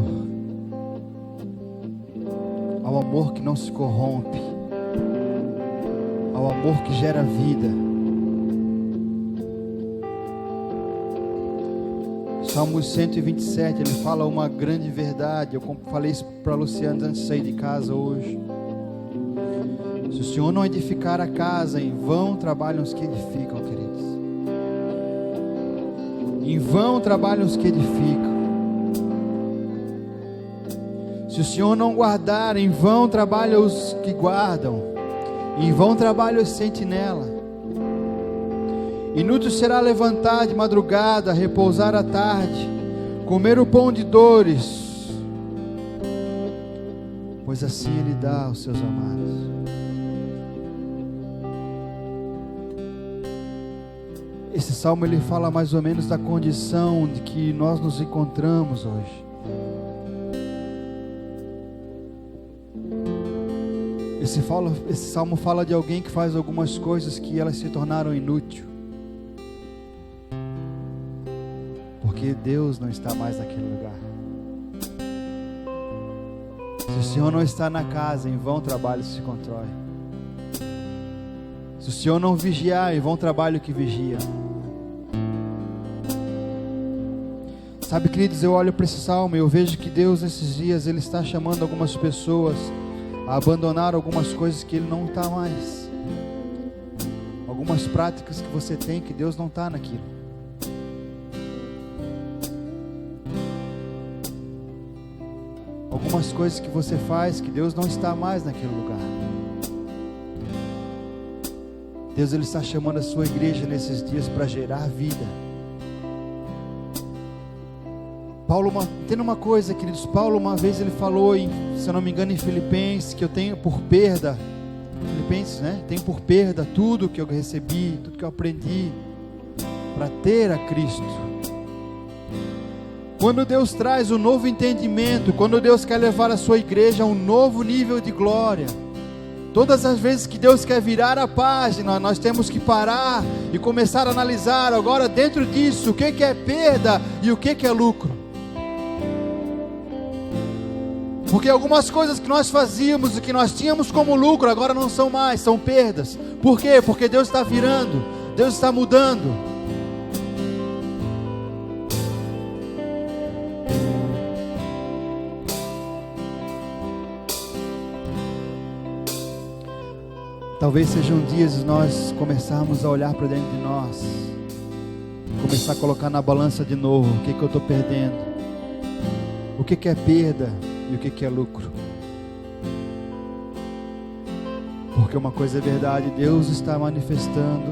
ao amor que não se corrompe, ao amor que gera vida. Salmos 127, ele fala uma grande verdade. Eu falei isso para Luciano antes de sair de casa hoje. Se o Senhor não edificar a casa, em vão trabalham os que edificam, queridos. Em vão trabalham os que edificam. Se o Senhor não guardar, em vão trabalham os que guardam. Em vão trabalham os sentinelas. Inútil será levantar de madrugada, repousar à tarde, comer o pão de dores, pois assim Ele dá aos seus amados. Esse salmo ele fala mais ou menos da condição de que nós nos encontramos hoje. Esse salmo fala de alguém que faz algumas coisas que elas se tornaram inúteis, porque Deus não está mais naquele lugar. Se o Senhor não está na casa, em vão trabalho se constrói. Se o Senhor não vigiar, em vão trabalho que vigia. Sabe, queridos, eu olho para esse salmo e eu vejo que Deus nesses dias Ele está chamando algumas pessoas a abandonar algumas coisas que Ele não está mais. Algumas práticas que você tem que Deus não está naquilo. Algumas coisas que você faz que Deus não está mais naquele lugar. Deus ele está chamando a sua igreja nesses dias para gerar vida. Paulo, tendo uma coisa, queridos, Paulo uma vez ele falou, se eu não me engano em Filipenses, que eu tenho por perda, Filipenses, né? Tenho por perda tudo que eu recebi, tudo que eu aprendi, para ter a Cristo. Quando Deus traz um novo entendimento, quando Deus quer levar a sua igreja a um novo nível de glória, todas as vezes que Deus quer virar a página, nós temos que parar e começar a analisar agora dentro disso, o que é perda e o que é lucro. Porque algumas coisas que nós fazíamos e que nós tínhamos como lucro, agora não são mais, são perdas. Por quê? Porque Deus está virando, Deus está mudando. Talvez sejam dias de nós começarmos a olhar para dentro de nós, começar a colocar na balança de novo o que eu estou perdendo, o que é perda e o que é lucro. Porque uma coisa é verdade, Deus está manifestando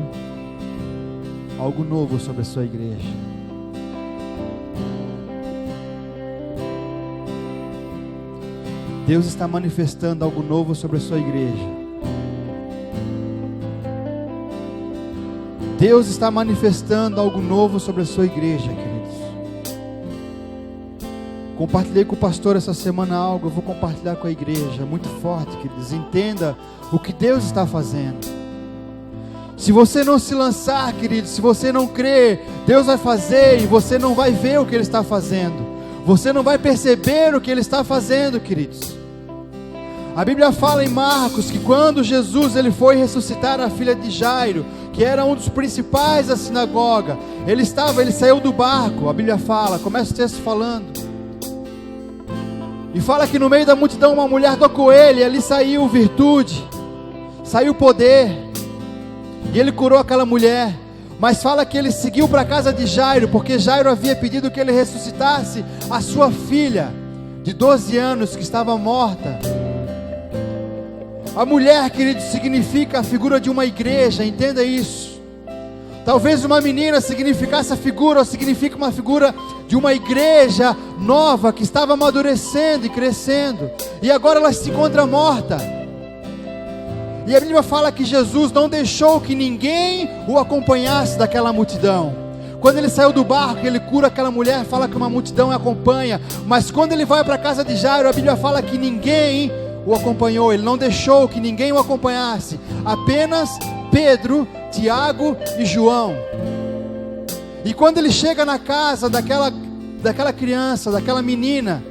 algo novo sobre a sua igreja. Deus está manifestando algo novo sobre a sua igreja. Deus está manifestando algo novo sobre a sua igreja, queridos. Compartilhei com o pastor essa semana algo, eu vou compartilhar com a igreja, muito forte, queridos. Entenda o que Deus está fazendo. Se você não se lançar, queridos, se você não crer, Deus vai fazer e você não vai ver o que Ele está fazendo. Você não vai perceber o que Ele está fazendo, queridos. A Bíblia fala em Marcos que quando Jesus ele foi ressuscitar a filha de Jairo, que era um dos principais da sinagoga, ele saiu do barco, a Bíblia fala, começa o texto falando, e fala que no meio da multidão uma mulher tocou ele, e ali saiu virtude, saiu poder, e ele curou aquela mulher. Mas fala que ele seguiu para a casa de Jairo, porque Jairo havia pedido que ele ressuscitasse a sua filha de 12 anos que estava morta. A mulher, querido, significa a figura de uma igreja, entenda isso. Talvez uma menina significasse a figura, ou significa uma figura de uma igreja nova, que estava amadurecendo e crescendo, e agora ela se encontra morta. E a Bíblia fala que Jesus não deixou que ninguém o acompanhasse daquela multidão. Quando ele saiu do barco, ele cura aquela mulher, fala que uma multidão o acompanha, mas quando ele vai para a casa de Jairo, a Bíblia fala que ninguém o acompanhou, ele não deixou que ninguém o acompanhasse, apenas Pedro, Tiago e João. E quando ele chega na casa daquela criança, daquela menina,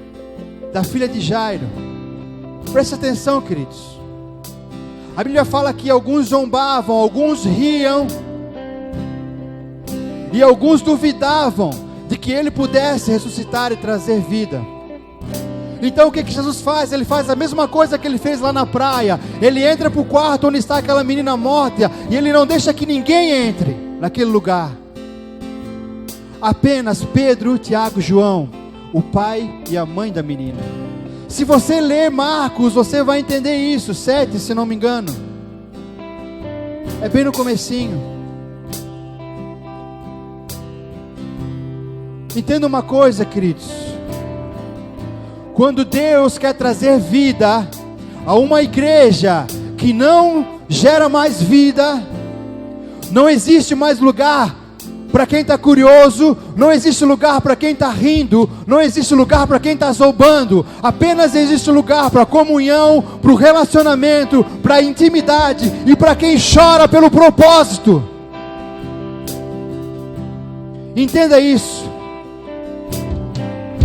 da filha de Jairo, preste atenção, queridos, a Bíblia fala que alguns zombavam, alguns riam, e alguns duvidavam de que ele pudesse ressuscitar e trazer vida. Então o que Jesus faz? Ele faz a mesma coisa que ele fez lá na praia. Ele entra para o quarto onde está aquela menina morta, e ele não deixa que ninguém entre naquele lugar. Apenas Pedro, Tiago e João, o pai e a mãe da menina. Se você ler Marcos, você vai entender isso, 7, se não me engano. É bem no comecinho. Entenda uma coisa, queridos. Quando Deus quer trazer vida a uma igreja que não gera mais vida, não existe mais lugar para quem está curioso, não existe lugar para quem está rindo, não existe lugar para quem está zombando, apenas existe lugar para comunhão, para o relacionamento, para a intimidade e para quem chora pelo propósito. Entenda isso.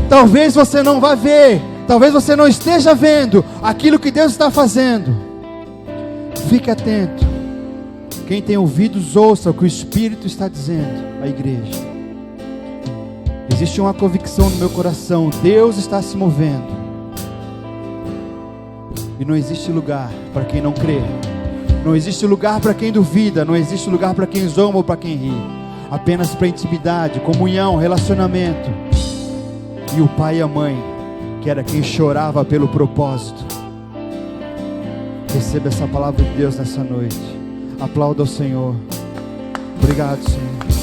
Talvez você não vá ver, talvez você não esteja vendo aquilo que Deus está fazendo. Fique atento. Quem tem ouvidos, ouça o que o Espírito está dizendo à igreja. Existe uma convicção no meu coração, Deus está se movendo. E não existe lugar para quem não crê. Não existe lugar para quem duvida, não existe lugar para quem zomba ou para quem ri. Apenas para intimidade, comunhão, relacionamento. E o pai e a mãe, que era quem chorava pelo propósito. Receba essa palavra de Deus nessa noite. Aplauda ao Senhor. Obrigado, Senhor.